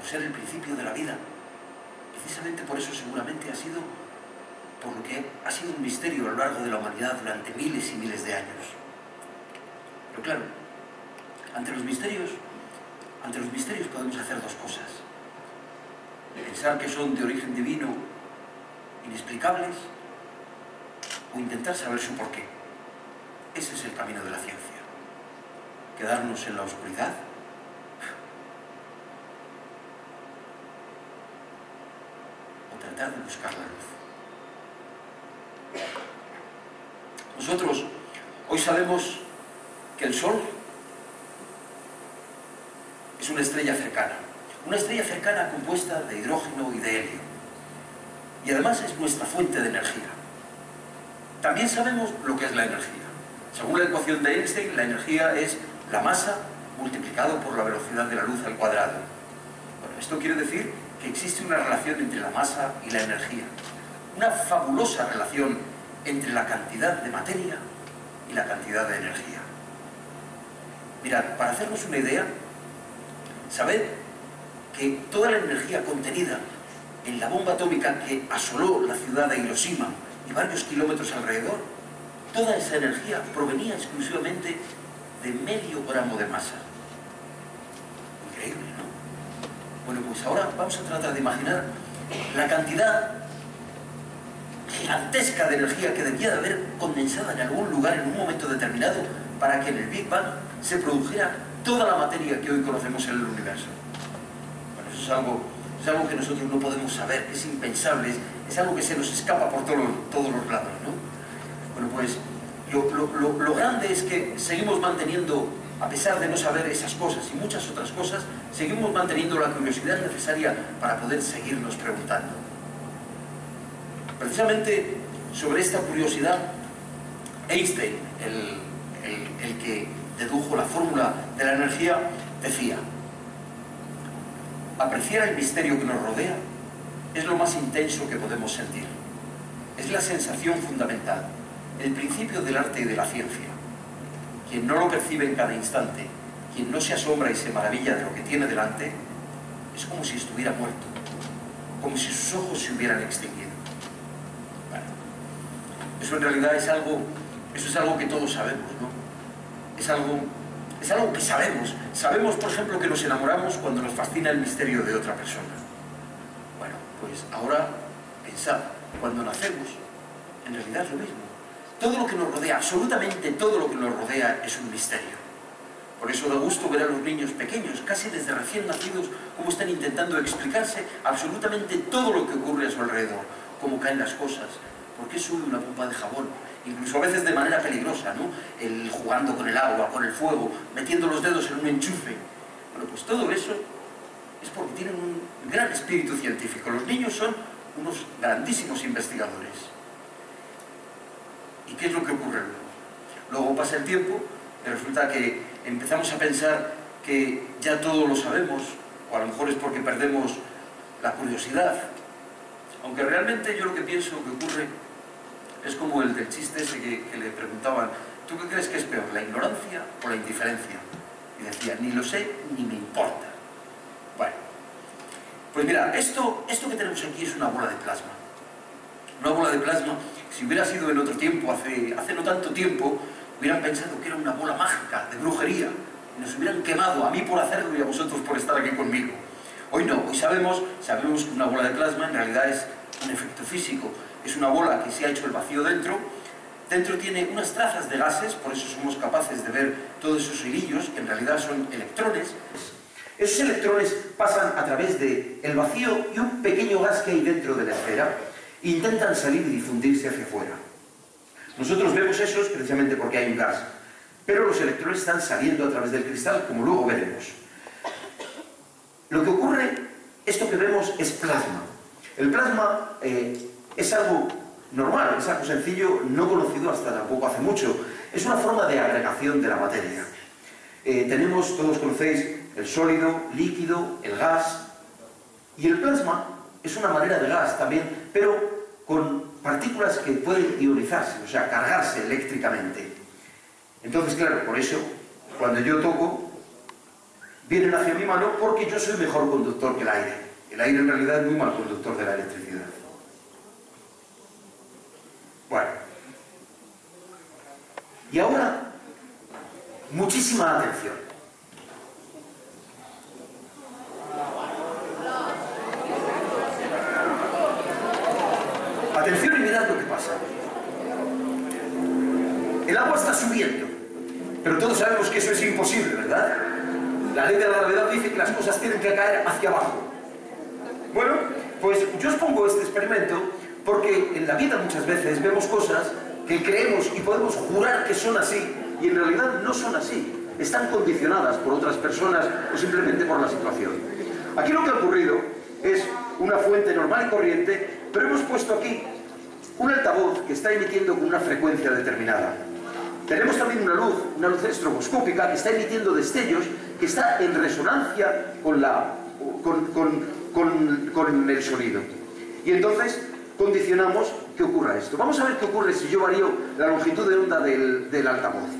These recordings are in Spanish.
por ser el principio de la vida. Precisamente por eso seguramente ha sido, por lo que ha sido un misterio a lo largo de la humanidad durante miles y miles de años. Pero claro, ante los misterios podemos hacer dos cosas. Pensar que son de origen divino, inexplicables, o intentar saber su porqué. Ese es el camino de la ciencia. Quedarnos en la oscuridad o tratar de buscar la luz. Nosotros hoy sabemos que el Sol es una estrella cercana compuesta de hidrógeno y de helio, y además es nuestra fuente de energía. También sabemos lo que es la energía. Según la ecuación de Einstein, la energía es la masa multiplicado por la velocidad de la luz al cuadrado. Bueno, esto quiere decir que existe una relación entre la masa y la energía, una fabulosa relación entre la cantidad de materia y la cantidad de energía. Mirad, para hacernos una idea, sabed que toda la energía contenida en la bomba atómica que asoló la ciudad de Hiroshima y varios kilómetros alrededor, toda esa energía provenía exclusivamente de medio gramo de masa. Increíble, ¿no? Bueno, pues ahora vamos a tratar de imaginar la cantidad gigantesca de energía que debía de haber condensada en algún lugar en un momento determinado para que en el Big Bang se produjera toda la materia que hoy conocemos en el universo. Bueno, eso es algo que nosotros no podemos saber, que es impensable, es algo que se nos escapa por todos los lados, ¿no? Bueno, pues lo grande es que seguimos manteniendo, a pesar de no saber esas cosas y muchas otras cosas, seguimos manteniendo la curiosidad necesaria para poder seguirnos preguntando. Precisamente sobre esta curiosidad, Einstein, el que dedujo la fórmula de la energía, decía: apreciar el misterio que nos rodea es lo más intenso que podemos sentir. Es la sensación fundamental, el principio del arte y de la ciencia. Quien no lo percibe en cada instante, quien no se asombra y se maravilla de lo que tiene delante, es como si estuviera muerto, como si sus ojos se hubieran extinguido. Bueno, eso en realidad es algo que todos sabemos, ¿no? Es algo que sabemos. Sabemos, por ejemplo, que nos enamoramos cuando nos fascina el misterio de otra persona. Bueno, pues ahora pensad, cuando nacemos, en realidad es lo mismo. Todo lo que nos rodea, absolutamente todo lo que nos rodea es un misterio. Por eso da gusto ver a los niños pequeños, casi desde recién nacidos, cómo están intentando explicarse absolutamente todo lo que ocurre a su alrededor, cómo caen las cosas, por qué sube una pompa de jabón, incluso a veces de manera peligrosa, ¿no? Jugando con el agua, con el fuego, metiendo los dedos en un enchufe. Bueno, pues todo eso es porque tienen un gran espíritu científico. Los niños son unos grandísimos investigadores. ¿Y qué es lo que ocurre luego? Luego pasa el tiempo y resulta que empezamos a pensar que ya todo lo sabemos, o a lo mejor es porque perdemos la curiosidad. Aunque realmente yo lo que pienso que ocurre es como el del chiste ese que le preguntaban: ¿tú qué crees que es peor, la ignorancia o la indiferencia? Y decía: ni lo sé ni me importa. Bueno, pues mira, esto que tenemos aquí es una bola de plasma. Una bola de plasma, si hubiera sido en otro tiempo, hace no tanto tiempo, hubieran pensado que era una bola mágica, de brujería, y nos hubieran quemado, a mí por hacerlo y a vosotros por estar aquí conmigo. Hoy no, hoy sabemos que una bola de plasma en realidad es un efecto físico. Es una bola que se ha hecho el vacío dentro. Dentro tiene unas trazas de gases, por eso somos capaces de ver todos esos hilillos, que en realidad son electrones. Esos electrones pasan a través del vacío y un pequeño gas que hay dentro de la esfera, e intentan salir y difundirse hacia afuera. Nosotros vemos esos precisamente porque hay un gas, pero los electrones están saliendo a través del cristal, como luego veremos. Lo que ocurre, esto que vemos es plasma. El plasma es algo normal, es algo sencillo, no conocido hasta tampoco hace mucho. Es una forma de agregación de la materia. Todos conocéis el sólido, líquido, el gas, y el plasma es una manera de gas también, pero con partículas que pueden ionizarse, o sea, cargarse eléctricamente. Entonces, claro, por eso, cuando yo toco, vienen hacia mi mano porque yo soy mejor conductor que el aire. El aire en realidad es muy mal conductor de la electricidad. Bueno. Y ahora, muchísima atención. Atención y mirad lo que pasa. El agua está subiendo, pero todos sabemos que eso es imposible, ¿verdad? La ley de la gravedad dice que las cosas tienen que caer hacia abajo. Bueno, pues yo os pongo este experimento porque en la vida muchas veces vemos cosas que creemos y podemos jurar que son así y en realidad no son así. Están condicionadas por otras personas o simplemente por la situación. Aquí lo que ha ocurrido es una fuente normal y corriente, pero hemos puesto aquí un altavoz que está emitiendo con una frecuencia determinada. Tenemos también una luz estroboscópica que está emitiendo destellos, que está en resonancia con el sonido. Y entonces condicionamos que ocurra esto. Vamos a ver qué ocurre si yo varío la longitud de onda del altavoz.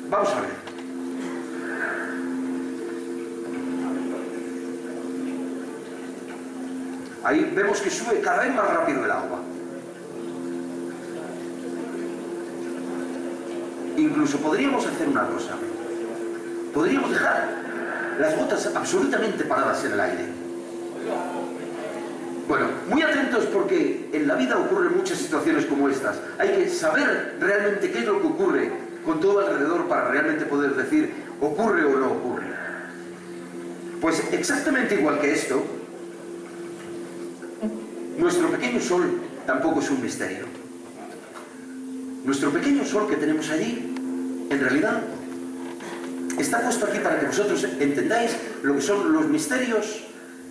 Vamos a ver. Ahí vemos que sube cada vez más rápido el agua. Incluso podríamos hacer una cosa. Podríamos dejar las gotas absolutamente paradas en el aire. Bueno, muy atentos porque en la vida ocurren muchas situaciones como estas. Hay que saber realmente qué es lo que ocurre con todo alrededor para realmente poder decir ocurre o no ocurre. Pues exactamente igual que esto, nuestro pequeño sol tampoco es un misterio. Nuestro pequeño sol que tenemos allí, en realidad, está puesto aquí para que vosotros entendáis lo que son los misterios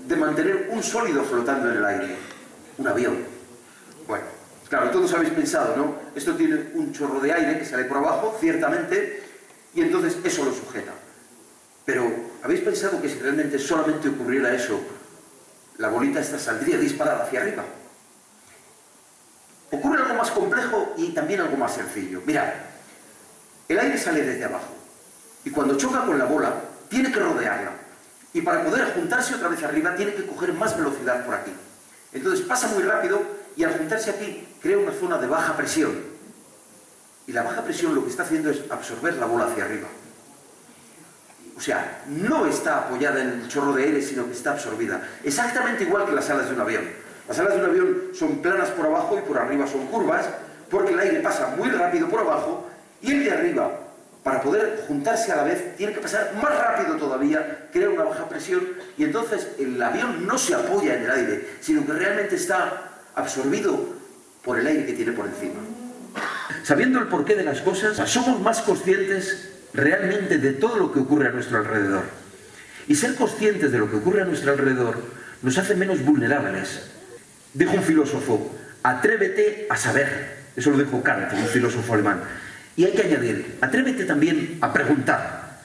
de mantener un sólido flotando en el aire. Un avión. Bueno, claro, todos habéis pensado, ¿no? Esto tiene un chorro de aire que sale por abajo, ciertamente, y entonces eso lo sujeta. Pero, ¿habéis pensado que si realmente solamente ocurriera eso, la bolita esta saldría disparada hacia arriba? Ocurre algo más complejo y también algo más sencillo. Mirad, el aire sale desde abajo y cuando choca con la bola tiene que rodearla y para poder juntarse otra vez arriba tiene que coger más velocidad por aquí. Entonces pasa muy rápido y al juntarse aquí crea una zona de baja presión y la baja presión lo que está haciendo es absorber la bola hacia arriba. O sea, no está apoyada en el chorro de aire sino que está absorbida, exactamente igual que las alas de un avión. Las alas de un avión son planas por abajo y por arriba son curvas, porque el aire pasa muy rápido por abajo y el de arriba, para poder juntarse a la vez, tiene que pasar más rápido todavía, crea una baja presión y entonces el avión no se apoya en el aire, sino que realmente está absorbido por el aire que tiene por encima. Sabiendo el porqué de las cosas, somos más conscientes realmente de todo lo que ocurre a nuestro alrededor. Y ser conscientes de lo que ocurre a nuestro alrededor nos hace menos vulnerables. Dijo un filósofo, atrévete a saber. Eso lo dijo Kant, un filósofo alemán. Y hay que añadir, atrévete también a preguntar.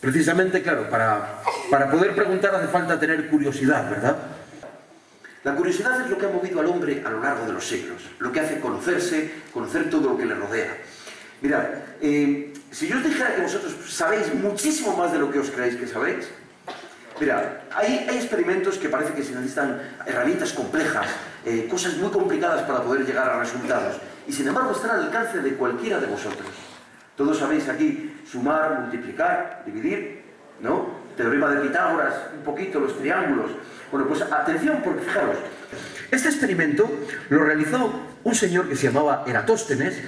Precisamente, claro, para poder preguntar hace falta tener curiosidad, ¿verdad? La curiosidad es lo que ha movido al hombre a lo largo de los siglos, lo que hace conocerse, conocer todo lo que le rodea. Mirad, si yo os dijera que vosotros sabéis muchísimo más de lo que os creéis que sabéis, mirad, hay experimentos que parece que se necesitan herramientas complejas, cosas muy complicadas para poder llegar a resultados, y sin embargo están al alcance de cualquiera de vosotros. Todos sabéis aquí sumar, multiplicar, dividir, ¿no? Teorema de Pitágoras, un poquito, los triángulos. Bueno, pues atención, porque fijaros, este experimento lo realizó un señor que se llamaba Eratóstenes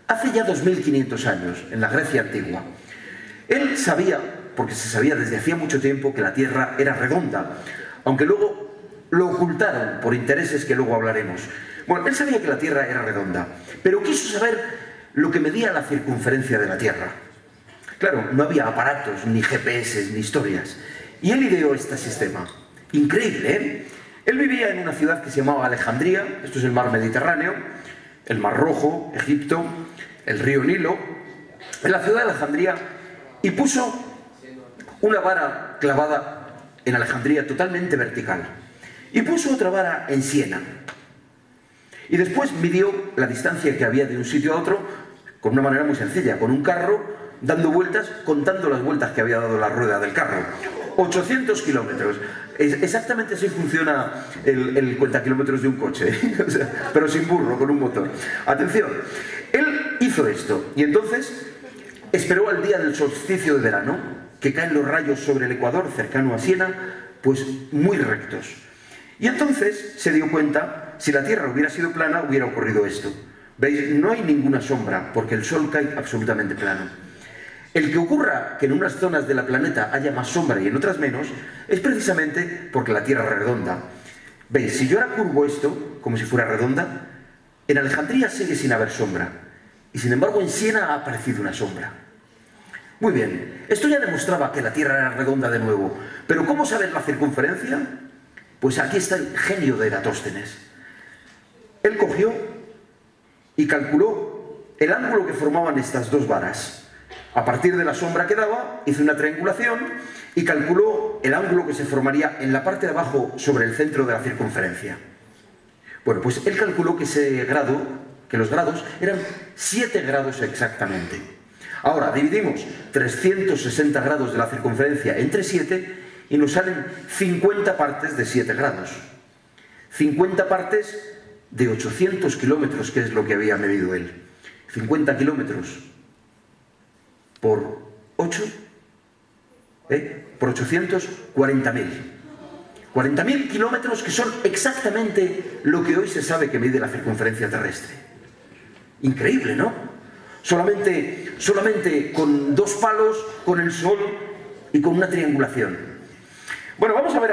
hace ya 2500 años, en la Grecia antigua. Él sabía, porque se sabía desde hacía mucho tiempo, que la Tierra era redonda, aunque luego lo ocultaron por intereses que luego hablaremos. Bueno, él sabía que la Tierra era redonda, pero quiso saber lo que medía la circunferencia de la Tierra. Claro, no había aparatos, ni GPS, ni historias. Y él ideó este sistema. Increíble, ¿eh? Él vivía en una ciudad que se llamaba Alejandría, esto es el mar Mediterráneo, el Mar Rojo, Egipto, el río Nilo, en la ciudad de Alejandría, y puso una vara clavada en Alejandría totalmente vertical, y puso otra vara en Siena, y después midió la distancia que había de un sitio a otro con una manera muy sencilla, con un carro dando vueltas, contando las vueltas que había dado la rueda del carro. 800 kilómetros. Exactamente así funciona el cuentakilómetros de un coche, o sea, pero sin burro, con un motor. Atención, él hizo esto y entonces esperó al día del solsticio de verano, que caen los rayos sobre el Ecuador, cercano a Siena, pues muy rectos. Y entonces se dio cuenta, si la Tierra hubiera sido plana, hubiera ocurrido esto. ¿Veis? No hay ninguna sombra, porque el Sol cae absolutamente plano. El que ocurra que en unas zonas de la planeta haya más sombra y en otras menos, es precisamente porque la Tierra es redonda. ¿Veis? Si yo ahora curvo esto, como si fuera redonda, en Alejandría sigue sin haber sombra. Y sin embargo en Siena ha aparecido una sombra. Muy bien, esto ya demostraba que la Tierra era redonda de nuevo. Pero ¿cómo saber la circunferencia? Pues aquí está el genio de Eratóstenes. Él cogió y calculó el ángulo que formaban estas dos varas. A partir de la sombra que daba, hizo una triangulación y calculó el ángulo que se formaría en la parte de abajo sobre el centro de la circunferencia. Bueno, pues él calculó que ese grado, que los grados eran 7 grados exactamente. Ahora, dividimos 360 grados de la circunferencia entre 7 y nos salen 50 partes de 7 grados. 50 partes de 800 kilómetros, que es lo que había medido él. 50 kilómetros por 8, por 800, 40.000. 40.000 kilómetros, que son exactamente lo que hoy se sabe que mide la circunferencia terrestre. Increíble, ¿no? Solamente con 2 palos, con el Sol y con una triangulación. Bueno, vamos a ver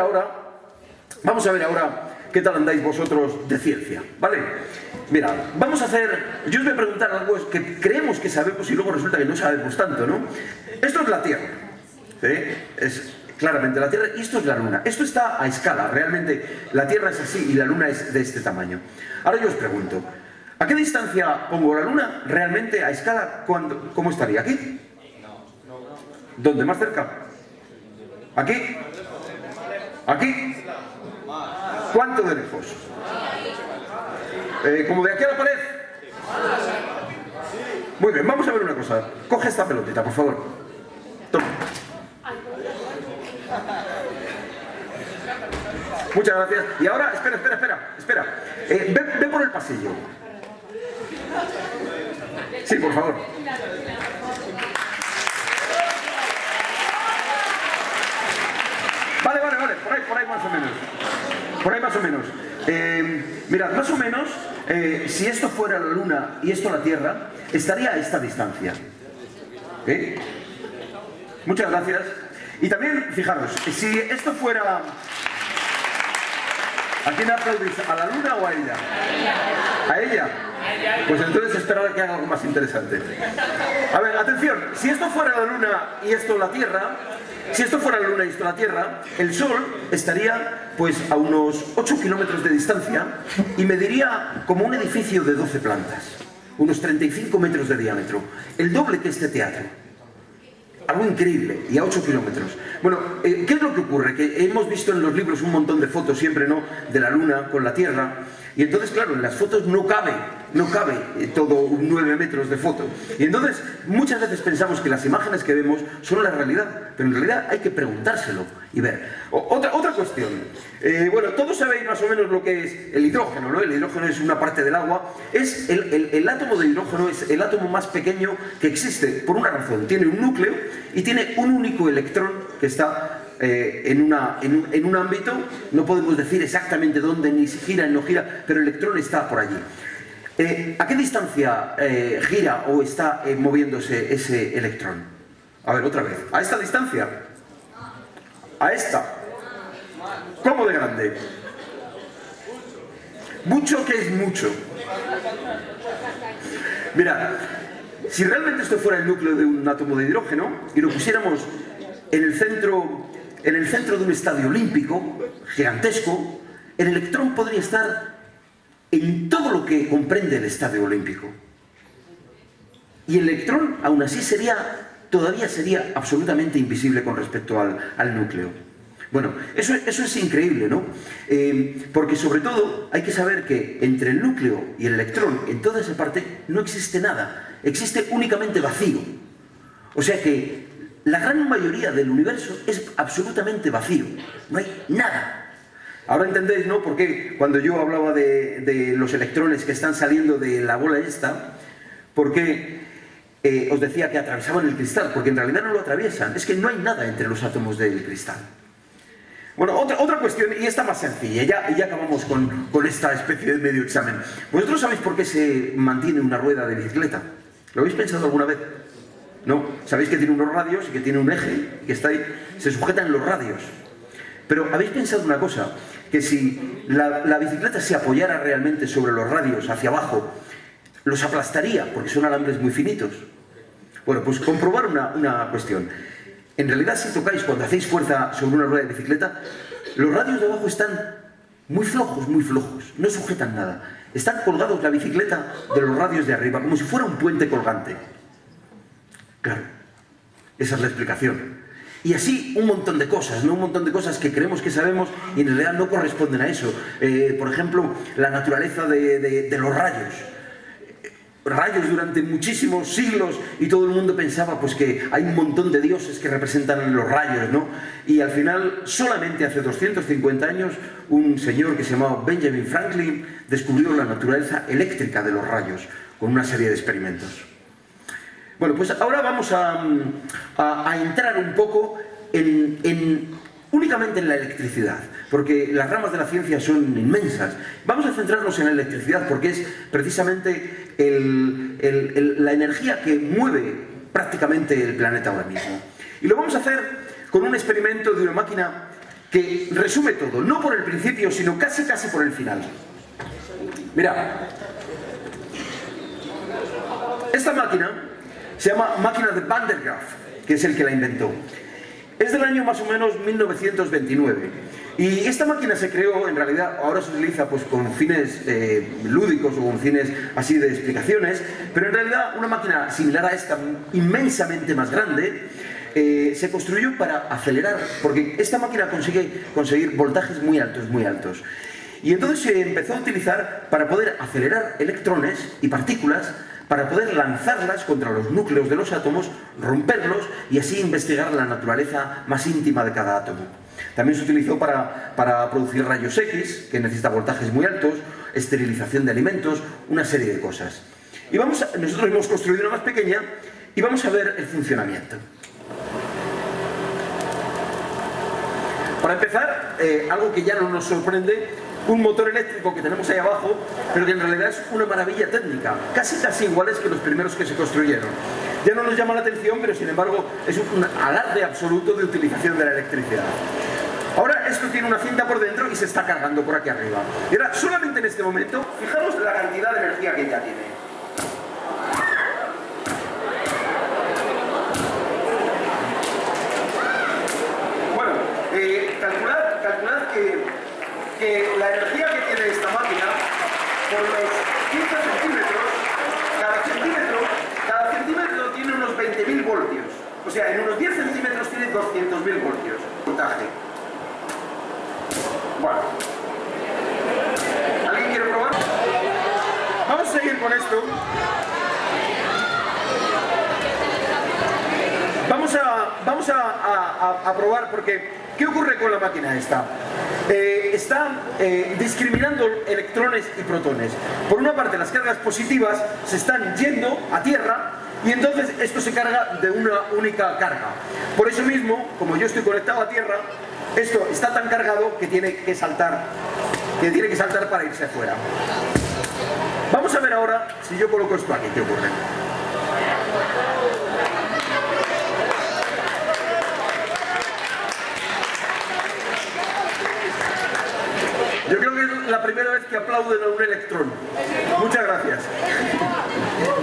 ahora qué tal andáis vosotros de ciencia, ¿vale? Mira, vamos a hacer... Yo os voy a preguntar algo que creemos que sabemos y luego resulta que no sabemos tanto, ¿no? Esto es la Tierra, ¿sí? Es claramente la Tierra, y esto es la Luna. Esto está a escala, realmente la Tierra es así y la Luna es de este tamaño. Ahora yo os pregunto, ¿a qué distancia pongo la Luna realmente a escala? ¿Cómo estaría? ¿Aquí? ¿Dónde? ¿Más cerca? ¿Aquí? ¿Aquí? ¿Cuánto de lejos? ¿Como de aquí a la pared? Muy bien, vamos a ver una cosa. Coge esta pelotita, por favor. Toma. Muchas gracias. Y ahora, espera. Ve por el pasillo. Sí, por favor. Vale, por ahí más o menos. Por ahí más o menos. Mirad, más o menos, si esto fuera la Luna y esto la Tierra, estaría a esta distancia. Muchas gracias. Y también, fijaros, si esto fuera... ¿A quién aplaudís? ¿A la Luna o a ella? ¿A ella? Pues entonces esperad a que haga algo más interesante. A ver, atención, si esto fuera la Luna y esto la Tierra... Si esto fuera la Luna y esto la Tierra, el Sol estaría pues a unos 8 kilómetros de distancia y mediría como un edificio de 12 plantas, unos 35 metros de diámetro, el doble que este teatro. Algo increíble, y a 8 kilómetros. Bueno, ¿qué es lo que ocurre? Que hemos visto en los libros un montón de fotos siempre, ¿no?, de la Luna con la Tierra, y entonces, claro, en las fotos no cabe todo 9 metros de foto. Y entonces, muchas veces pensamos que las imágenes que vemos son la realidad, pero en realidad hay que preguntárselo y ver. Otra cuestión. Bueno, todos sabéis más o menos lo que es el hidrógeno, ¿no? El hidrógeno es una parte del agua. Es el átomo de hidrógeno es el átomo más pequeño que existe, por una razón. Tiene un núcleo y tiene un único electrón que está en un ámbito, no podemos decir exactamente dónde, ni si gira ni no gira, pero el electrón está por allí. ¿A qué distancia gira o está moviéndose ese electrón? A ver, otra vez. ¿A esta distancia? ¿A esta? ¿Cómo de grande? Mucho, que es mucho. Mirad, si realmente esto fuera el núcleo de un átomo de hidrógeno y lo pusiéramos en el centro de un estadio olímpico gigantesco, el electrón podría estar en todo lo que comprende el estadio olímpico. Y el electrón, aún así, todavía sería absolutamente invisible con respecto al núcleo. Bueno, eso es increíble, ¿no? Porque sobre todo hay que saber que entre el núcleo y el electrón, en toda esa parte, no existe nada. Existe únicamente vacío. O sea que la gran mayoría del universo es absolutamente vacío. No hay nada. Ahora entendéis, ¿no? Por qué cuando yo hablaba de los electrones que están saliendo de la bola esta, por qué os decía que atravesaban el cristal, porque en realidad no lo atraviesan. Es que no hay nada entre los átomos del cristal. Bueno, otra cuestión, y esta más sencilla, ya acabamos con esta especie de medio examen. ¿Vosotros sabéis por qué se mantiene una rueda de bicicleta? ¿Lo habéis pensado alguna vez? ¿No? Sabéis que tiene unos radios y que tiene un eje, que está ahí, se sujetan los radios. Pero ¿habéis pensado una cosa? Que si la bicicleta se apoyara realmente sobre los radios hacia abajo, los aplastaría, porque son alambres muy finitos. Bueno, pues comprobar una cuestión. En realidad, si tocáis, cuando hacéis fuerza sobre una rueda de bicicleta, los radios de abajo están muy flojos, no sujetan nada. Están colgados la bicicleta de los radios de arriba, como si fuera un puente colgante. Claro, esa es la explicación. Y así un montón de cosas, ¿no? Un montón de cosas que creemos que sabemos y en realidad no corresponden a eso. Por ejemplo, la naturaleza de los rayos. Rayos durante muchísimos siglos y todo el mundo pensaba pues que hay un montón de dioses que representan los rayos, ¿no? Y al final, solamente hace 250 años, un señor que se llamaba Benjamin Franklin descubrió la naturaleza eléctrica de los rayos con una serie de experimentos. Bueno, pues ahora vamos a entrar un poco únicamente en la electricidad, porque las ramas de la ciencia son inmensas. Vamos a centrarnos en la electricidad porque es precisamente la energía que mueve prácticamente el planeta ahora mismo. Y lo vamos a hacer con un experimento de una máquina que resume todo, no por el principio, sino casi por el final. Mirad, esta máquina se llama máquina de Van der Graaf, que es el que la inventó. Es del año más o menos 1929 y esta máquina se creó, en realidad ahora se utiliza pues con fines lúdicos o con fines así de explicaciones, pero en realidad una máquina similar a esta, inmensamente más grande, se construyó para acelerar, porque esta máquina consigue conseguir voltajes muy altos. Y entonces se empezó a utilizar para poder acelerar electrones y partículas, para poder lanzarlas contra los núcleos de los átomos, romperlos y así investigar la naturaleza más íntima de cada átomo. También se utilizó para producir rayos X, que necesita voltajes muy altos, esterilización de alimentos, una serie de cosas. Y nosotros hemos construido una más pequeña y vamos a ver el funcionamiento. Para empezar, algo que ya no nos sorprende, un motor eléctrico que tenemos ahí abajo, pero que en realidad es una maravilla técnica, casi iguales que los primeros que se construyeron. Ya no nos llama la atención, pero sin embargo es un alarde absoluto de utilización de la electricidad. Ahora esto tiene una cinta por dentro y se está cargando por aquí arriba. Y ahora, solamente en este momento, fijaros la cantidad de energía que ya tiene. Bueno, calculad que la energía que tiene esta máquina, por los 15 centímetros, cada centímetro tiene unos 20.000 voltios. O sea, en unos 10 centímetros tiene 200.000 voltios. Voltaje. Bueno. ¿Alguien quiere probar? Vamos a seguir con esto. Vamos a probar porque... ¿Qué ocurre con la máquina esta? Está discriminando electrones y protones. Por una parte, las cargas positivas se están yendo a tierra y entonces esto se carga de una única carga. Por eso mismo, como yo estoy conectado a tierra, esto está tan cargado que tiene que saltar para irse afuera. Vamos a ver ahora, si yo coloco esto aquí, ¿qué ocurre? Yo creo que es la primera vez que aplauden a un electrón. Muchas gracias.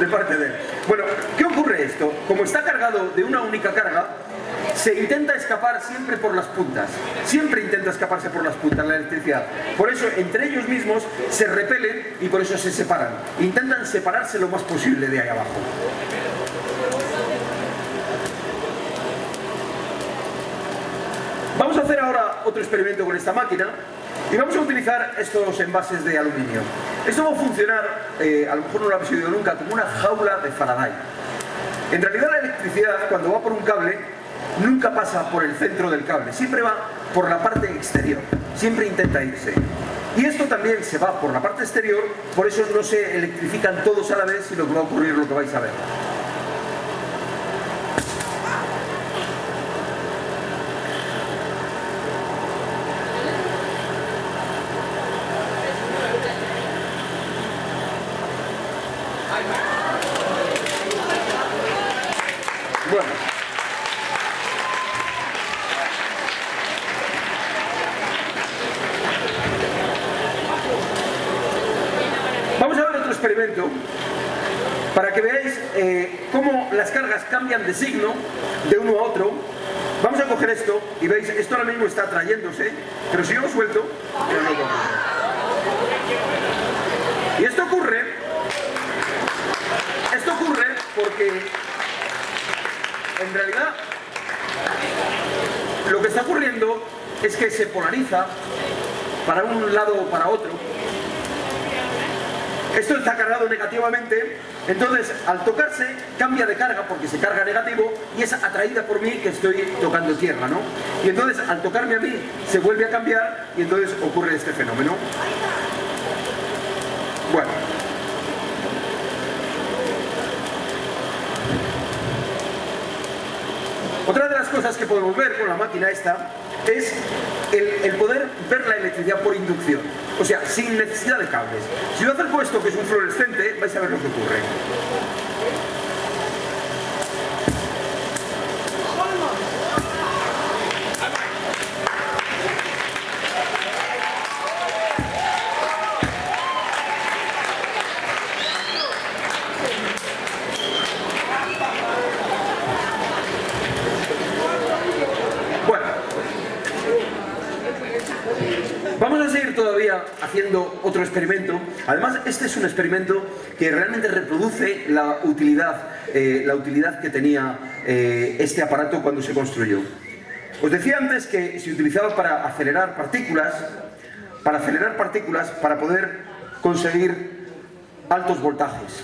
De parte de él. Bueno, ¿qué ocurre esto? Como está cargado de una única carga, se intenta escapar siempre por las puntas. Siempre intenta escaparse por las puntas la electricidad. Por eso, entre ellos mismos se repelen y por eso se separan. Intentan separarse lo más posible de ahí abajo. Vamos a hacer ahora otro experimento con esta máquina y vamos a utilizar estos envases de aluminio. Esto va a funcionar, a lo mejor no lo habéis oído nunca, como una jaula de Faraday. En realidad la electricidad, cuando va por un cable, nunca pasa por el centro del cable, siempre va por la parte exterior, siempre intenta irse. Y esto también se va por la parte exterior, por eso no se electrifican todos a la vez, sino que va a ocurrir lo que vais a ver. Bueno. Vamos a ver otro experimento para que veáis cómo las cargas cambian de signo de uno a otro. Vamos a coger esto y veis, esto ahora mismo está trayéndose, pero si yo lo suelto, ya no lo cojo. Y esto ocurre porque en realidad lo que está ocurriendo es que se polariza para un lado o para otro. Esto está cargado negativamente, entonces al tocarse cambia de carga porque se carga negativo y es atraída por mí que estoy tocando tierra, ¿no? Y entonces al tocarme a mí se vuelve a cambiar y entonces ocurre este fenómeno. Bueno. Otra de las cosas que podemos ver con la máquina esta es el poder ver la electricidad por inducción, o sea, sin necesidad de cables. Si yo acerco esto, que es un fluorescente, vais a ver lo que ocurre. Vamos a seguir todavía haciendo otro experimento. Además, este es un experimento que realmente reproduce la utilidad que tenía este aparato cuando se construyó. Os decía antes que se utilizaba para acelerar partículas para poder conseguir altos voltajes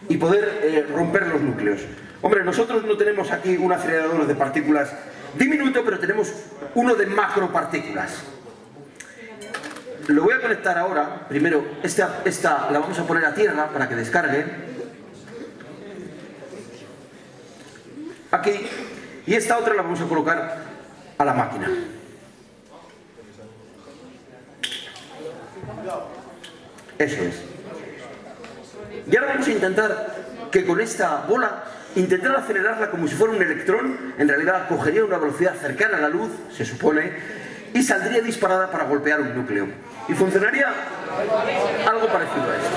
y poder romper los núcleos. Hombre, nosotros no tenemos aquí un acelerador de partículas diminuto, pero tenemos uno de macropartículas. Lo voy a conectar ahora. Primero, esta la vamos a poner a tierra para que descargue. Aquí. Y esta otra la vamos a colocar a la máquina. Eso es. Y ahora vamos a intentar que con esta bola, intentar acelerarla como si fuera un electrón. En realidad cogería una velocidad cercana a la luz, se supone, y saldría disparada para golpear un núcleo. Y funcionaría algo parecido a esto.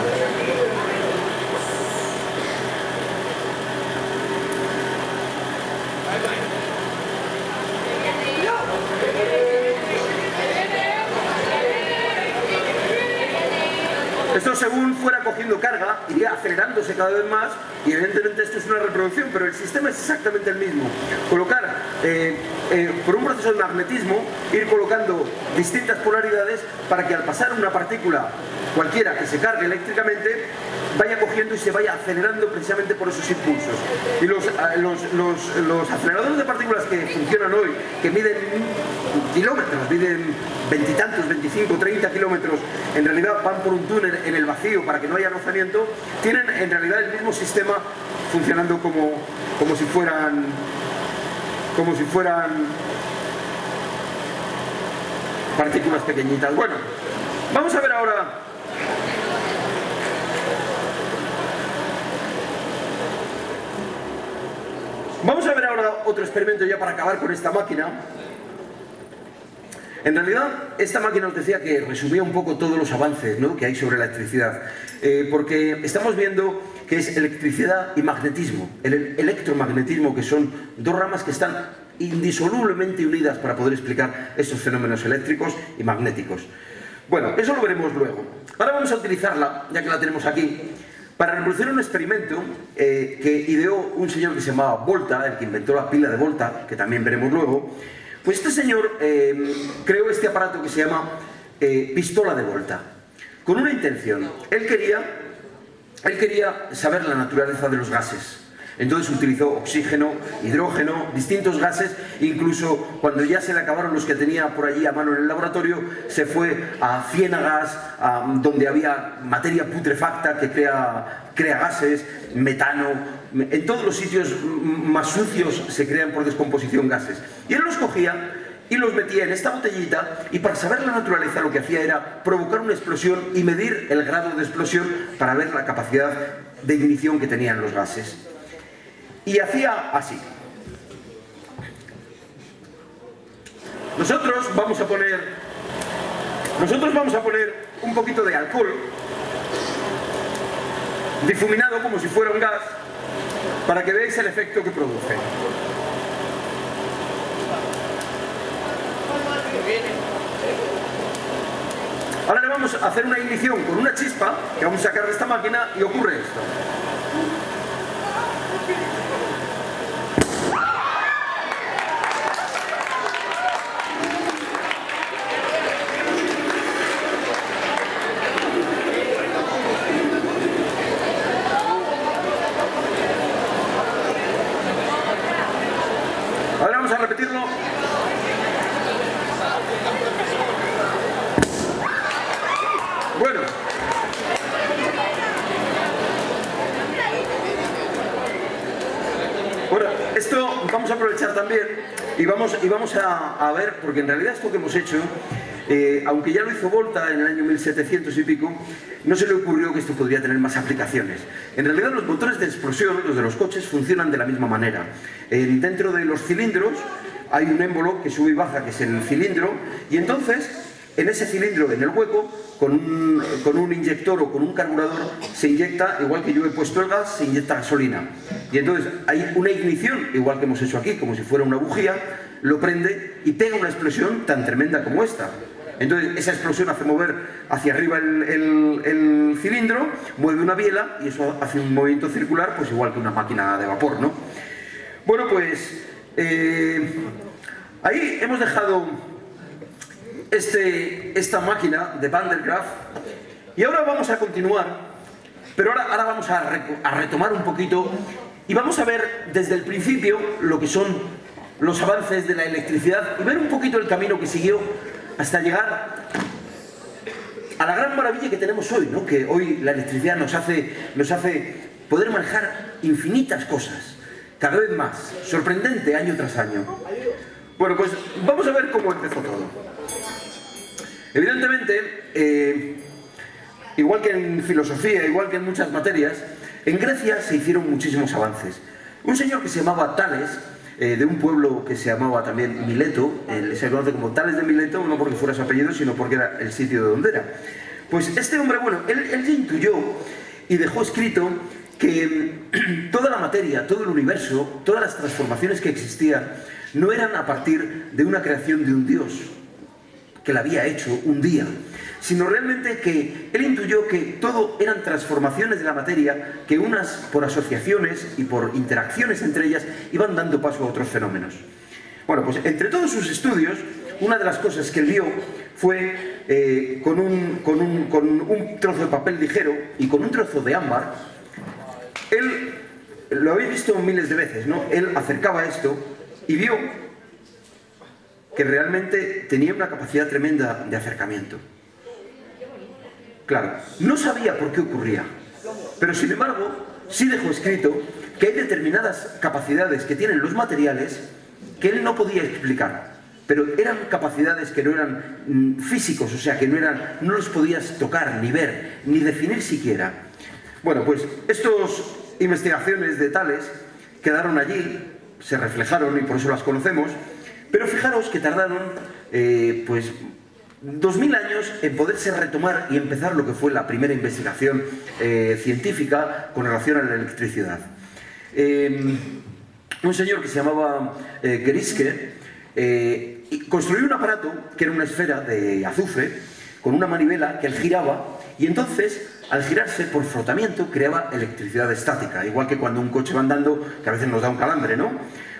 Esto, según fuera cogiendo carga, iría acelerándose cada vez más y evidentemente esto es una reproducción, pero el sistema es exactamente el mismo. Colocar, por un proceso de magnetismo, ir colocando distintas polaridades para que al pasar una partícula cualquiera que se cargue eléctricamente, vaya cogiendo y se vaya acelerando precisamente por esos impulsos. Y los aceleradores de partículas que funcionan hoy, que miden kilómetros, miden veintitantos, 25, 30 kilómetros, en realidad van por un túnel en el vacío para que no haya rozamiento, tienen en realidad el mismo sistema funcionando como si fueran partículas pequeñitas. Bueno, vamos a ver ahora otro experimento ya para acabar con esta máquina. En realidad, esta máquina os decía que resumía un poco todos los avances, ¿no?, que hay sobre la electricidad, porque estamos viendo que es electricidad y magnetismo, el electromagnetismo, que son dos ramas que están indisolublemente unidas para poder explicar estos fenómenos eléctricos y magnéticos. Bueno, eso lo veremos luego. Ahora vamos a utilizarla, ya que la tenemos aquí, para reproducir un experimento que ideó un señor que se llamaba Volta, el que inventó la pila de Volta, que también veremos luego, Pues este señor creó este aparato que se llama pistola de Volta, con una intención. Él quería saber la naturaleza de los gases. Entonces utilizó oxígeno, hidrógeno, distintos gases, incluso cuando ya se le acabaron los que tenía por allí a mano en el laboratorio, se fue a ciénagas, donde había materia putrefacta que crea gases, metano. En todos los sitios más sucios se crean por descomposición gases. Y él los cogía y los metía en esta botellita, y para saber la naturaleza lo que hacía era provocar una explosión y medir el grado de explosión para ver la capacidad de ignición que tenían los gases. Y hacía así. Nosotros vamos a poner un poquito de alcohol difuminado como si fuera un gas, para que veáis el efecto que produce. Ahora le vamos a hacer una ignición con una chispa que vamos a sacar de esta máquina, y ocurre esto. Ahora vamos a repetirlo. Bueno, esto vamos a aprovechar también y vamos a ver, porque en realidad esto que hemos hecho, aunque ya lo hizo Volta en el año 1700 y pico, no se le ocurrió que esto podría tener más aplicaciones. En realidad los motores de explosión, los de los coches, funcionan de la misma manera. Dentro de los cilindros hay un émbolo que sube y baja, que es el cilindro, y entonces en ese cilindro, en el hueco, con un inyector o con un carburador, se inyecta, igual que yo he puesto el gas, se inyecta gasolina. Y entonces hay una ignición, igual que hemos hecho aquí, como si fuera una bujía, lo prende y pega una explosión tan tremenda como esta. Entonces esa explosión hace mover hacia arriba el cilindro, mueve una biela y eso hace un movimiento circular, pues igual que una máquina de vapor, ¿no? Bueno, pues ahí hemos dejado esta máquina de Van der Graaf, y ahora vamos a continuar, pero ahora vamos a retomar un poquito y vamos a ver desde el principio lo que son los avances de la electricidad y ver un poquito el camino que siguió hasta llegar a la gran maravilla que tenemos hoy, ¿no? Que hoy la electricidad nos hace poder manejar infinitas cosas, cada vez más, sorprendente año tras año. Bueno, pues vamos a ver cómo empezó todo. Evidentemente, igual que en filosofía, igual que en muchas materias, en Grecia se hicieron muchísimos avances. Un señor que se llamaba Tales, de un pueblo que se llamaba también Mileto, se conoce como Tales de Mileto, no porque fuera su apellido, sino porque era el sitio de donde era. Pues este hombre, bueno, él ya intuyó y dejó escrito que toda la materia, todo el universo, todas las transformaciones que existían, no eran a partir de una creación de un Dios que la había hecho un día, sino realmente que él intuyó que todo eran transformaciones de la materia que unas por asociaciones y por interacciones entre ellas iban dando paso a otros fenómenos. Bueno, pues entre todos sus estudios, una de las cosas que él vio fue con un trozo de papel ligero y con un trozo de ámbar. Él, lo habéis visto miles de veces, ¿no? Él acercaba esto y vio que realmente tenía una capacidad tremenda de acercamiento. Claro, no sabía por qué ocurría, pero sin embargo sí dejó escrito que hay determinadas capacidades que tienen los materiales que él no podía explicar, pero eran capacidades que no eran físicos, o sea, que no los podías tocar, ni ver, ni definir siquiera. Bueno, pues estas investigaciones de Tales quedaron allí, se reflejaron y por eso las conocemos. Pero fijaros que tardaron, pues, 2000 años en poderse retomar y empezar lo que fue la primera investigación científica con relación a la electricidad. Un señor que se llamaba Geriske construyó un aparato que era una esfera de azufre con una manivela que él giraba, y entonces, al girarse por frotamiento, creaba electricidad estática, igual que cuando un coche va andando, que a veces nos da un calambre, ¿no?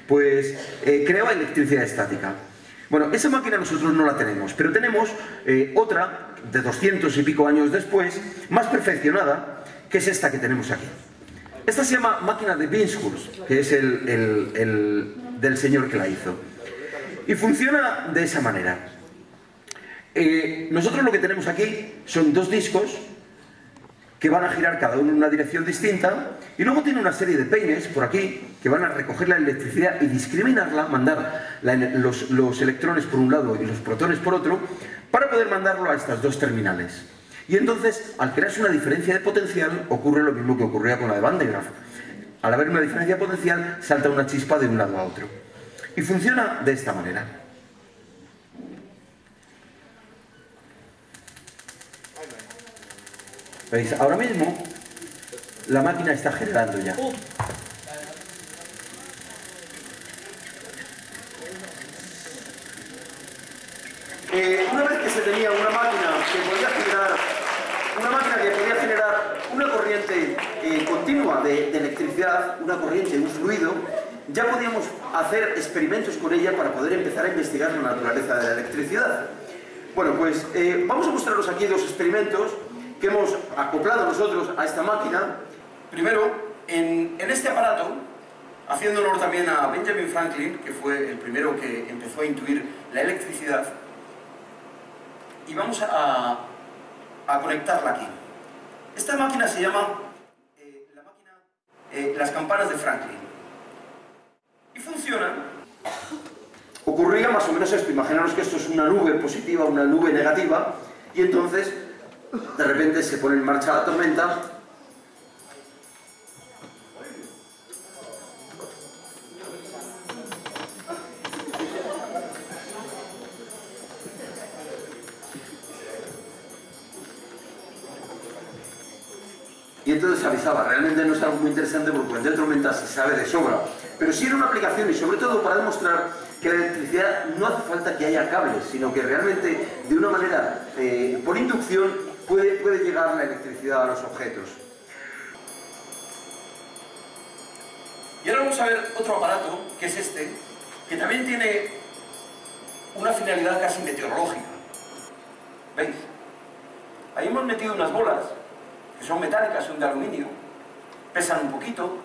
Pues creaba electricidad estática. Bueno, esa máquina nosotros no la tenemos, pero tenemos otra, de 200 y pico años después, más perfeccionada, que es esta que tenemos aquí. Esta se llama máquina de Binshurst, que es el del señor que la hizo. Y funciona de esa manera. Nosotros lo que tenemos aquí son dos discos que van a girar cada uno en una dirección distinta, y luego tiene una serie de peines por aquí que van a recoger la electricidad y discriminarla, mandar los electrones por un lado y los protones por otro, para poder mandarlo a estas dos terminales. Y entonces, al crearse una diferencia de potencial, ocurre lo mismo que ocurría con la de Van de Graaff. Al haber una diferencia potencial, salta una chispa de un lado a otro. Y funciona de esta manera. ¿Veis? Ahora mismo la máquina está generando ya. Una vez que se tenía una máquina que podía generar una corriente continua de electricidad, una corriente, un fluido, ya podíamos hacer experimentos con ella para poder empezar a investigar la naturaleza de la electricidad. Bueno, pues vamos a mostraros aquí dos experimentos que hemos acoplado nosotros a esta máquina. Primero, en este aparato, haciendo honor también a Benjamin Franklin, que fue el primero que empezó a intuir la electricidad, y vamos a conectarla aquí. Esta máquina se llama las campanas de Franklin. Y funciona. Ocurría más o menos esto. Imaginaros que esto es una nube positiva, una nube negativa, y entonces de repente se pone en marcha la tormenta. Y entonces avisaba. Realmente no es algo muy interesante porque cuando hay tormenta se sabe de sobra. Pero sí era una aplicación, y sobre todo para demostrar que la electricidad no hace falta que haya cables, sino que realmente de una manera, por inducción, puede llegar la electricidad a los objetos. Y ahora vamos a ver otro aparato, que es este, que también tiene una finalidad casi meteorológica. ¿Veis? Ahí hemos metido unas bolas, que son metálicas, son de aluminio, pesan un poquito,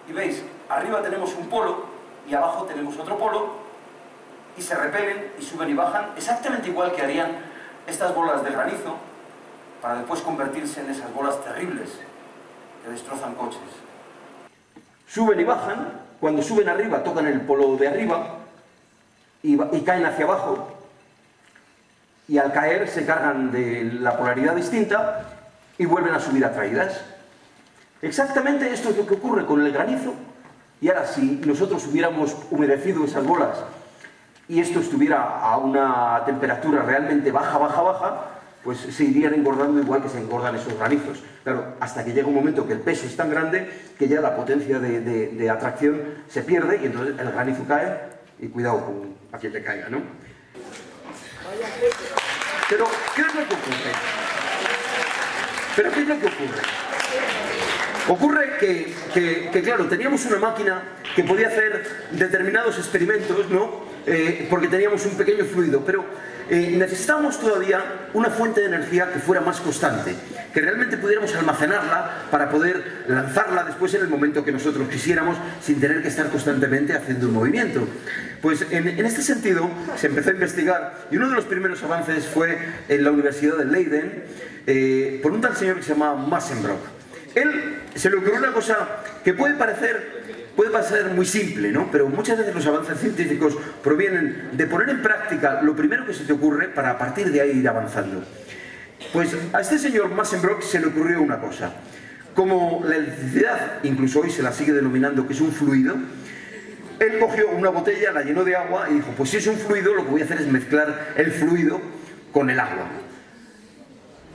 y veis, arriba tenemos un polo, y abajo tenemos otro polo, y se repelen y suben y bajan, exactamente igual que harían estas bolas de granizo, para después convertirse en esas bolas terribles que destrozan coches. Suben y bajan. Cuando suben arriba tocan el polo de arriba y caen hacia abajo, y al caer se cargan de la polaridad distinta y vuelven a subir atraídas. Exactamente esto es lo que ocurre con el granizo. Y ahora, si nosotros hubiéramos humedecido esas bolas y esto estuviera a una temperatura realmente baja, pues se irían engordando igual que se engordan esos granizos. Claro, hasta que llega un momento que el peso es tan grande que ya la potencia de atracción se pierde, y entonces el granizo cae, y cuidado con a quien le caiga, ¿no? Pero, ¿qué es lo que ocurre? Ocurre que, claro, teníamos una máquina que podía hacer determinados experimentos, ¿no? Porque teníamos un pequeño fluido, pero necesitábamos todavía una fuente de energía que fuera más constante, que realmente pudiéramos almacenarla para poder lanzarla después en el momento que nosotros quisiéramos, sin tener que estar constantemente haciendo un movimiento. Pues en este sentido se empezó a investigar, y uno de los primeros avances fue en la Universidad de Leiden, por un tal señor que se llama Massenbrock. Él se le ocurrió una cosa que puede parecer muy simple, ¿no? Pero muchas veces los avances científicos provienen de poner en práctica lo primero que se te ocurre para a partir de ahí ir avanzando. Pues a este señor Massenbrock se le ocurrió una cosa. Como la electricidad, incluso hoy se la sigue denominando que es un fluido, él cogió una botella, la llenó de agua y dijo, pues si es un fluido, lo que voy a hacer es mezclar el fluido con el agua.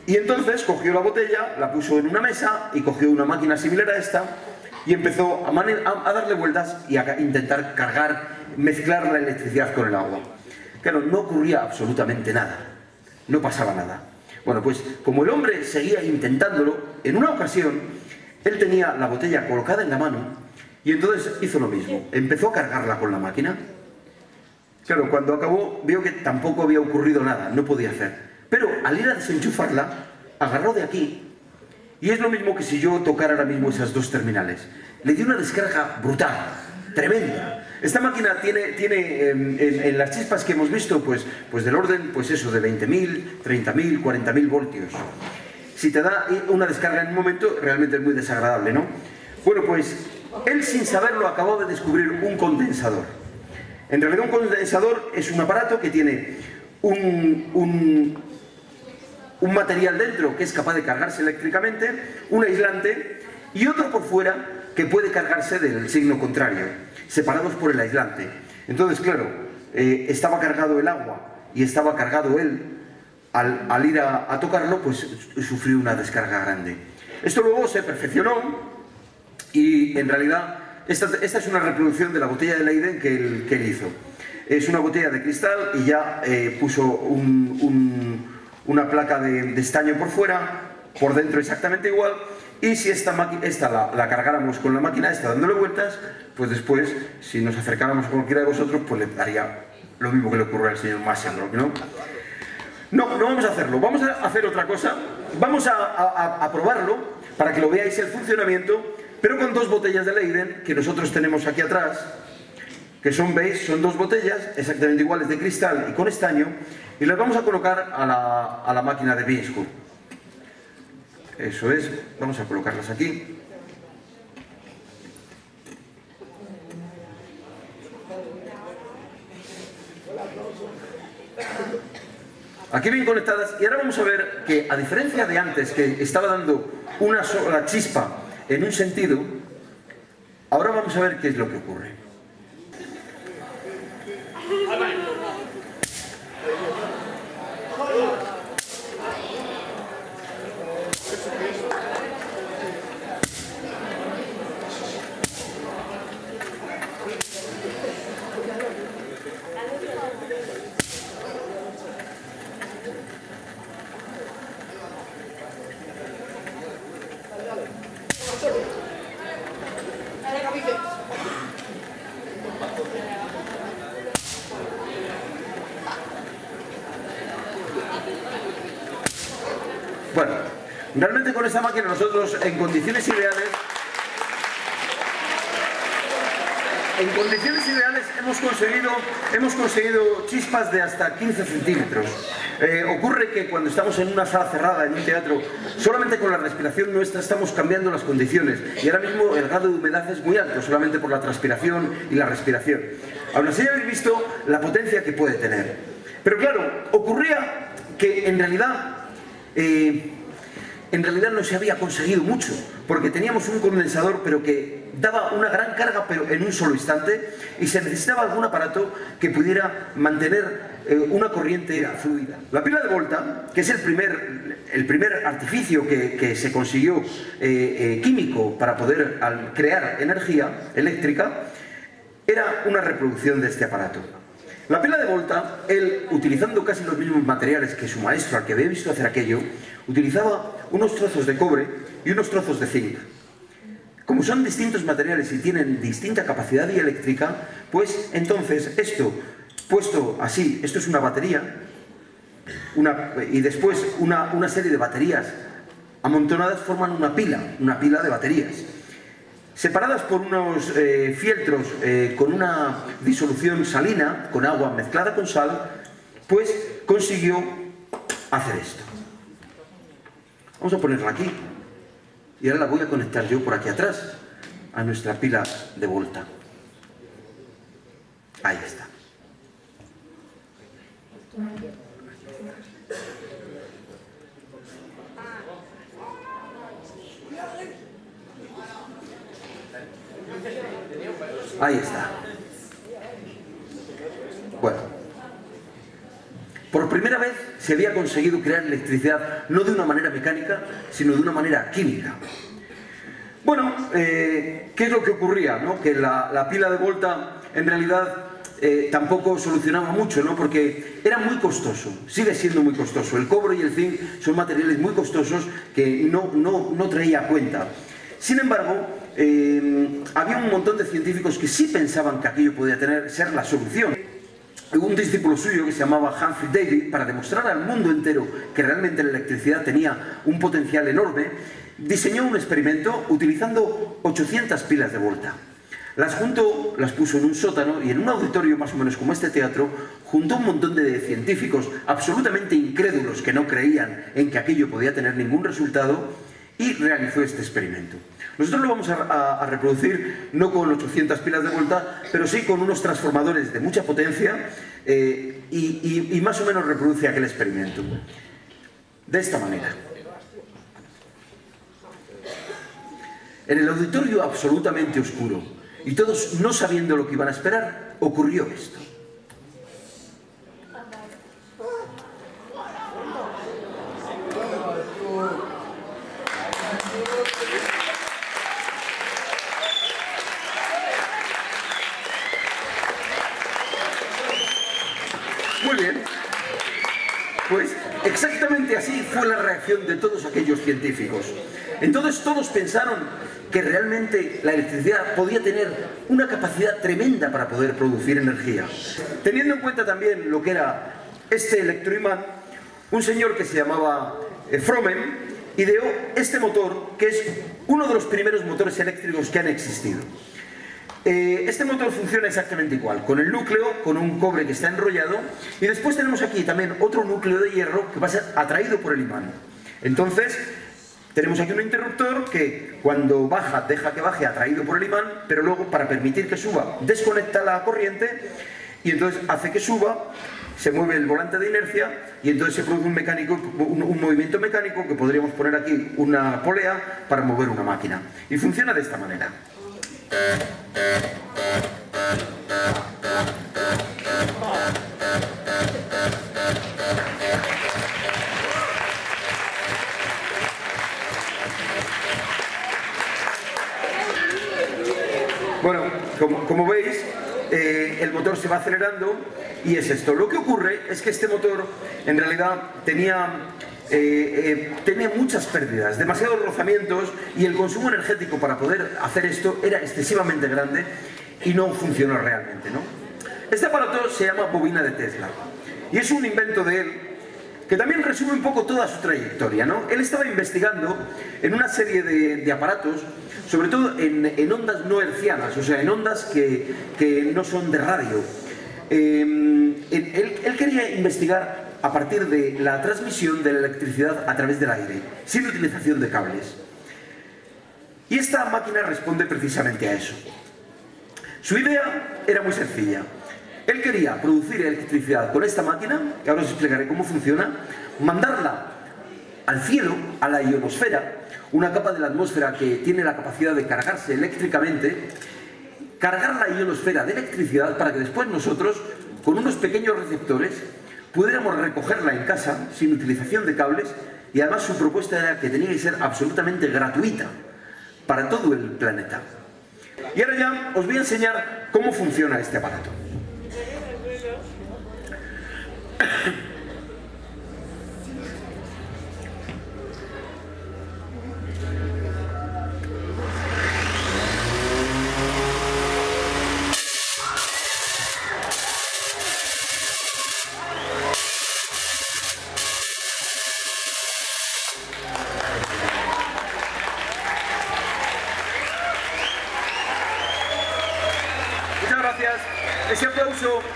Y entonces cogió la botella, la puso en una mesa y cogió una máquina similar a esta y empezó a darle vueltas y a intentar mezclar la electricidad con el agua. Claro, no ocurría absolutamente nada, no pasaba nada. Bueno, pues como el hombre seguía intentándolo, en una ocasión él tenía la botella colocada en la mano y entonces hizo lo mismo, empezó a cargarla con la máquina. Claro, cuando acabó vio que tampoco había ocurrido nada, no podía hacer. Pero al ir a desenchufarla, agarró de aquí, y es lo mismo que si yo tocara ahora mismo esas dos terminales. Le dio una descarga brutal, tremenda. Esta máquina tiene en las chispas que hemos visto, pues del orden, pues eso, de 20.000, 30.000, 40.000 voltios. Si te da una descarga en un momento, realmente es muy desagradable, ¿no? Bueno, pues él sin saberlo acabó de descubrir un condensador. En realidad un condensador es un aparato que tiene un material dentro que es capaz de cargarse eléctricamente, un aislante y otro por fuera que puede cargarse del signo contrario, separados por el aislante. Entonces, claro, estaba cargado el agua y estaba cargado él. Al ir a tocarlo, pues sufrió una descarga grande. Esto luego se perfeccionó y en realidad esta es una reproducción de la botella de Leiden que él hizo. Es una botella de cristal y ya puso una placa de estaño por fuera, por dentro exactamente igual, y si esta la cargáramos con la máquina esta dándole vueltas, pues después, si nos acercáramos a cualquiera de vosotros, pues le daría lo mismo que le ocurrió al señor Massenbrock, ¿no? No vamos a hacerlo, vamos a hacer otra cosa, vamos a probarlo para que lo veáis el funcionamiento, pero con dos botellas de Leiden que nosotros tenemos aquí atrás, que son, veis, son dos botellas exactamente iguales de cristal y con estaño, y las vamos a colocar a la máquina de Beansport. Eso es, vamos a colocarlas aquí. Aquí bien conectadas, y ahora vamos a ver que a diferencia de antes que estaba dando una sola chispa en un sentido, ahora vamos a ver qué es lo que ocurre. Bueno, realmente con esta máquina nosotros en condiciones ideales hemos conseguido chispas de hasta 15 centímetros. Ocurre que cuando estamos en una sala cerrada, en un teatro, solamente con la respiración nuestra estamos cambiando las condiciones y ahora mismo el grado de humedad es muy alto, solamente por la transpiración y la respiración. Aún así habéis visto la potencia que puede tener. Pero claro, ocurría que en realidad no se había conseguido mucho, porque teníamos un condensador pero que daba una gran carga pero en un solo instante y se necesitaba algún aparato que pudiera mantener una corriente fluida. La pila de Volta, que es el primer artificio que se consiguió químico para poder crear energía eléctrica, era una reproducción de este aparato. La pila de Volta, él, utilizando casi los mismos materiales que su maestro, al que había visto hacer aquello, utilizaba unos trozos de cobre y unos trozos de zinc. Como son distintos materiales y tienen distinta capacidad dieléctrica, pues entonces esto, puesto así, esto es una batería, y después una serie de baterías amontonadas forman una pila de baterías. Separadas por unos fieltros con una disolución salina, con agua mezclada con sal, pues consiguió hacer esto. Vamos a ponerla aquí. Y ahora la voy a conectar yo por aquí atrás, a nuestra pila de Volta. Ahí está. Ahí está. Bueno, por primera vez se había conseguido crear electricidad no de una manera mecánica, sino de una manera química. Bueno, ¿qué es lo que ocurría? ¿No? Que la pila de Volta en realidad tampoco solucionaba mucho, ¿no? Porque era muy costoso, sigue siendo muy costoso. El cobre y el zinc son materiales muy costosos que no traía a cuenta. Sin embargo, había un montón de científicos que sí pensaban que aquello podía ser la solución. un discípulo suyo que se llamaba Humphrey Davy, para demostrar al mundo entero que realmente la electricidad tenía un potencial enorme, diseñó un experimento utilizando 800 pilas de Volta. Las juntó, las puso en un sótano y en un auditorio más o menos como este teatro, juntó un montón de científicos absolutamente incrédulos que no creían en que aquello podía tener ningún resultado y realizó este experimento. Nosotros lo vamos a reproducir no con 800 pilas de Volta, pero sí con unos transformadores de mucha potencia y más o menos reproduce aquel experimento. De esta manera. En el auditorio absolutamente oscuro, y todos no sabiendo lo que iban a esperar, ocurrió esto. Muy bien. Pues exactamente así fue la reacción de todos aquellos científicos. Entonces todos pensaron que realmente la electricidad podía tener una capacidad tremenda para poder producir energía. Teniendo en cuenta también lo que era este electroimán, un señor que se llamaba Froment ideó este motor, que es uno de los primeros motores eléctricos que han existido. Este motor funciona exactamente igual, con el núcleo, con un cobre que está enrollado, y después tenemos aquí también otro núcleo de hierro que va a ser atraído por el imán. Entonces, tenemos aquí un interruptor que cuando baja, deja que baje atraído por el imán, pero luego para permitir que suba, desconecta la corriente y entonces hace que suba, se mueve el volante de inercia y entonces se produce un movimiento mecánico que podríamos poner aquí una polea para mover una máquina. Y funciona de esta manera. Bueno, como veis, el motor se va acelerando y es esto. Lo que ocurre es que este motor en realidad tenía muchas pérdidas, demasiados rozamientos, y el consumo energético para poder hacer esto era excesivamente grande y no funcionó realmente, ¿no? Este aparato se llama bobina de Tesla y es un invento de él que también resume un poco toda su trayectoria, ¿no? Él estaba investigando en una serie de aparatos, sobre todo en ondas no hercianas, o sea, en ondas que no son de radio. Él quería investigar a partir de la transmisión de la electricidad a través del aire, sin utilización de cables. Y esta máquina responde precisamente a eso. Su idea era muy sencilla. Él quería producir electricidad con esta máquina, que ahora os explicaré cómo funciona, mandarla al cielo, a la ionosfera, una capa de la atmósfera que tiene la capacidad de cargarse eléctricamente, cargar la ionosfera de electricidad para que después nosotros, con unos pequeños receptores, pudiéramos recogerla en casa sin utilización de cables, y además su propuesta era que tenía que ser absolutamente gratuita para todo el planeta. Y ahora ya os voy a enseñar cómo funciona este aparato.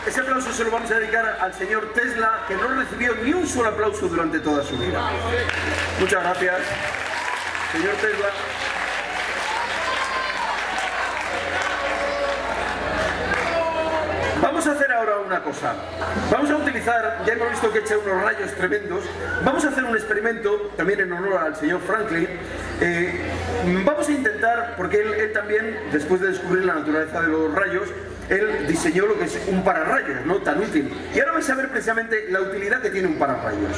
Ese aplauso se lo vamos a dedicar al señor Tesla, que no recibió ni un solo aplauso durante toda su vida. Muchas gracias, señor Tesla. Vamos a hacer ahora una cosa. Vamos a utilizar, ya hemos visto que echa unos rayos tremendos, vamos a hacer un experimento, también en honor al señor Franklin. Vamos a intentar, porque él también, después de descubrir la naturaleza de los rayos, él diseñó lo que es un pararrayos, ¿no? Tan útil. Y ahora vais a ver precisamente la utilidad que tiene un pararrayos.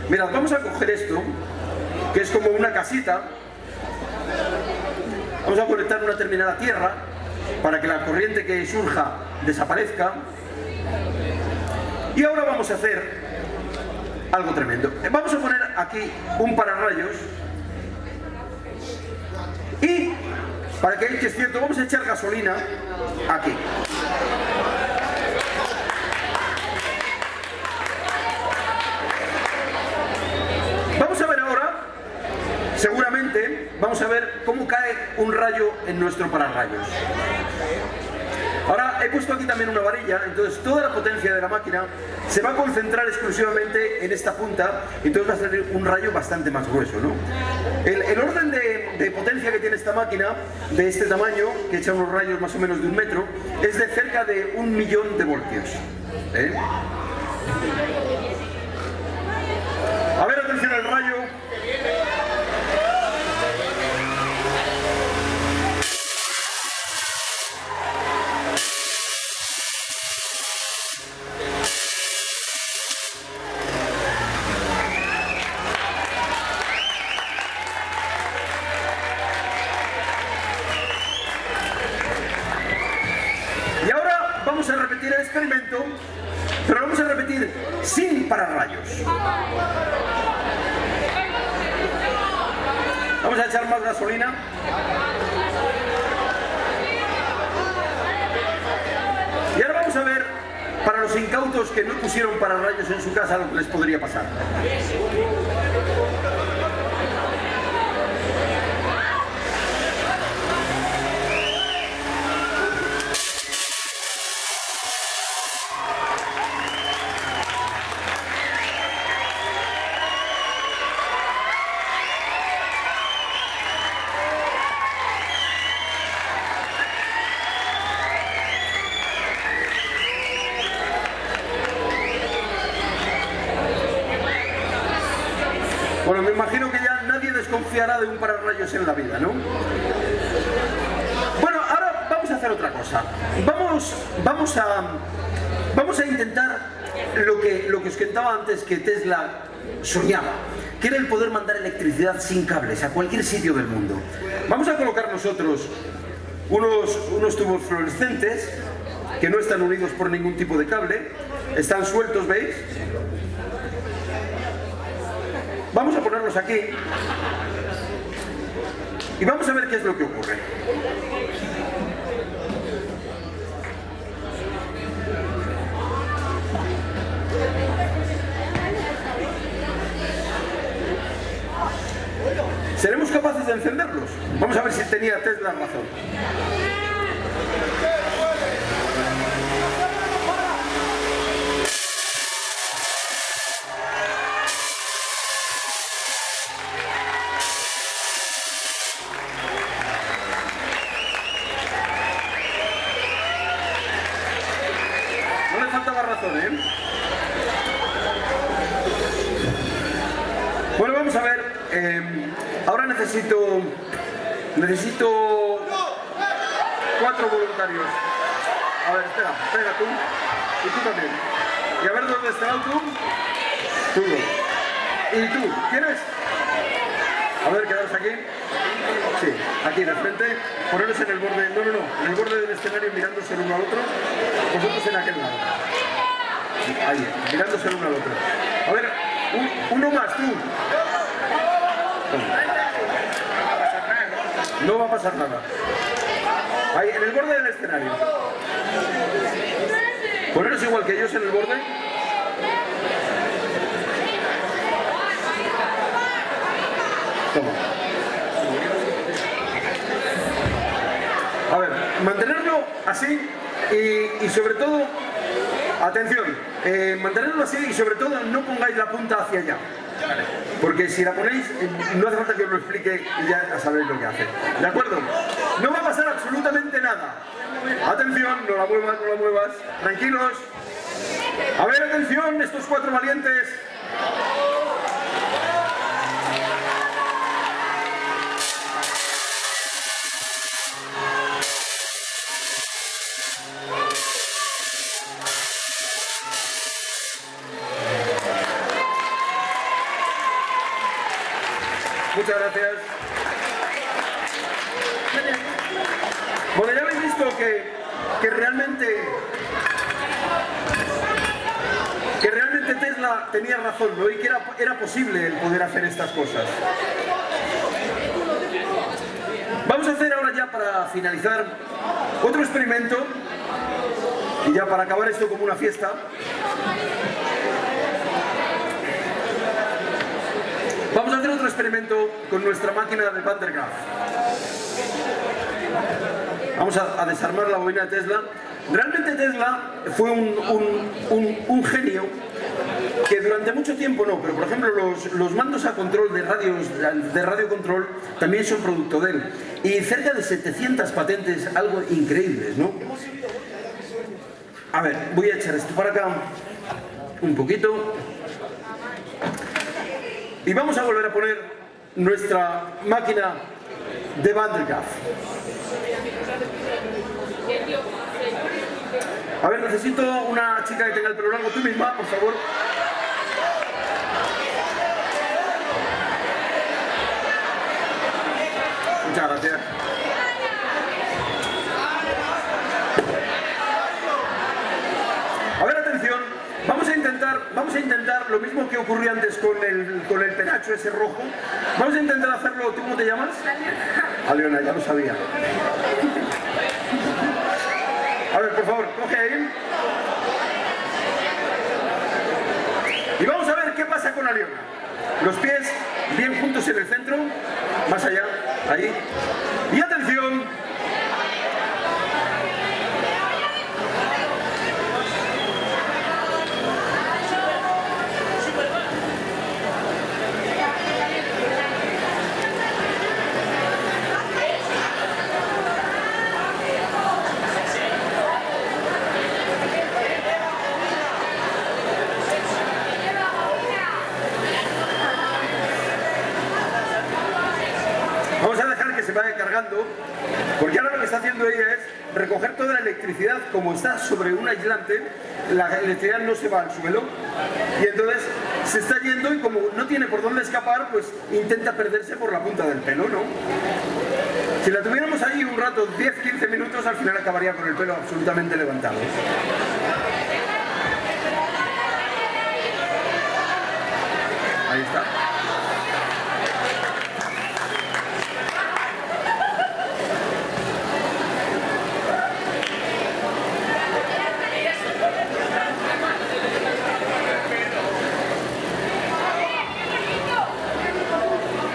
Mirad, vamos a coger esto, que es como una casita. Vamos a conectar una terminal a tierra para que la corriente que surja desaparezca. Y ahora vamos a hacer algo tremendo. Vamos a poner aquí un pararrayos y, para que veáis que es cierto, vamos a echar gasolina aquí. cómo cae un rayo en nuestro pararrayos. Ahora he puesto aquí también una varilla, entonces toda la potencia de la máquina se va a concentrar exclusivamente en esta punta, y entonces va a salir un rayo bastante más grueso, ¿no? El orden de potencia que tiene esta máquina, de este tamaño, que echa unos rayos más o menos de 1 metro, es de cerca de 1.000.000 de voltios. A ver, atención al rayo. Y ahora vamos a repetir el experimento, pero vamos a repetir sin pararrayos. Vamos a echar más gasolina. Y ahora vamos a ver, para los incautos que no pusieron pararrayos en su casa, lo que les podría pasar. Bueno, me imagino que ya nadie desconfiará de un pararrayos en la vida, ¿no? Bueno, ahora vamos a hacer otra cosa. Vamos a intentar lo que os contaba antes que Tesla soñaba, que era el poder mandar electricidad sin cables a cualquier sitio del mundo. Vamos a colocar nosotros unos tubos fluorescentes que no están unidos por ningún tipo de cable, están sueltos, ¿veis? Vamos a ponerlos aquí y vamos a ver qué es lo que ocurre. ¿Seremos capaces de encenderlos? Vamos a ver si tenía Tesla razón. No le faltaba razón, ¿eh? Bueno, vamos a ver. Ahora necesito 4 voluntarios. A ver, espera tú. Y tú también. Y a ver dónde está tú. Tú. ¿Y tú? ¿Quieres? A ver, quedaros aquí. Sí, aquí de frente. Poneros en el borde. No. En el borde del escenario mirándose el uno al otro. Vosotros en aquel lado. Ahí, mirándose el uno al otro. A ver, uno más, tú. No va a pasar nada. Ahí, en el borde del escenario. Poneros igual que ellos en el borde. Toma. A ver, mantenerlo así y sobre todo, atención, mantenerlo así y sobre todo no pongáis la punta hacia allá. Porque si la ponéis, no hace falta que os lo explique y ya sabéis lo que hace. ¿De acuerdo? No va a pasar absolutamente nada. Atención, no la muevas. Tranquilos. A ver, atención, estos 4 valientes. Muchas gracias. Bueno, ya habéis visto que realmente Tesla tenía razón, ¿no? Y que era posible el poder hacer estas cosas. Vamos a hacer ahora ya, para finalizar, otro experimento, y ya para acabar esto como una fiesta. Vamos a hacer otro experimento con nuestra máquina de Van der Graaf. Vamos a desarmar la bobina de Tesla. Realmente Tesla fue un genio que durante mucho tiempo no, pero por ejemplo los mandos a control de radio control también son producto de él. Y cerca de 700 patentes, algo increíbles, ¿no? A ver, voy a echar esto para acá un poquito. Y vamos a volver a poner nuestra máquina de Van der Graaf. A ver, necesito una chica que tenga el pelo largo, tú misma, por favor. Muchas gracias. A ver, atención, vamos a intentar lo mismo que ocurrió antes con el penacho ese rojo. Vamos a intentar hacerlo, ¿tú cómo te llamas? Aliona, ya lo sabía. A ver, por favor, coge ahí. Y vamos a ver qué pasa con Aliona. Los pies bien juntos en el centro, más allá, ahí. Y atención. Vamos a dejar que se vaya cargando, porque ahora lo que está haciendo ella es recoger toda la electricidad. Como está sobre un aislante, la electricidad no se va al suelo y entonces se está yendo, y como no tiene por dónde escapar, pues intenta perderse por la punta del pelo, ¿no? Si la tuviéramos ahí un rato, 10-15 minutos, al final acabaría con el pelo absolutamente levantado. Ahí está.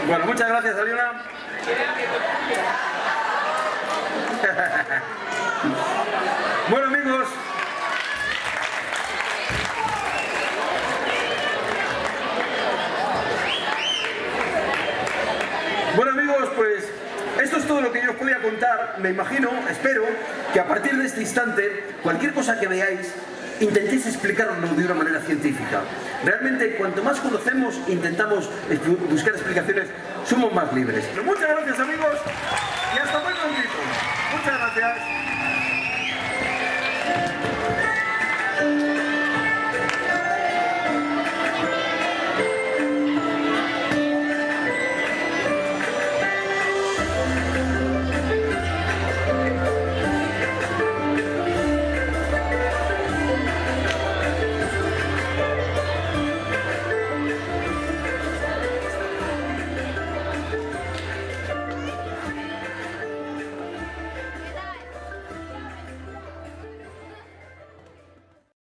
Bueno, muchas gracias, Aliona. Bueno, amigos. Bueno, amigos, pues esto es todo lo que yo os podía contar. Me imagino, espero, que a partir de este instante, cualquier cosa que veáis, intentéis explicarlo de una manera científica. Realmente, cuanto más conocemos, intentamos buscar explicaciones, somos más libres. Muchas gracias, amigos, y hasta muy prontito. Muchas gracias.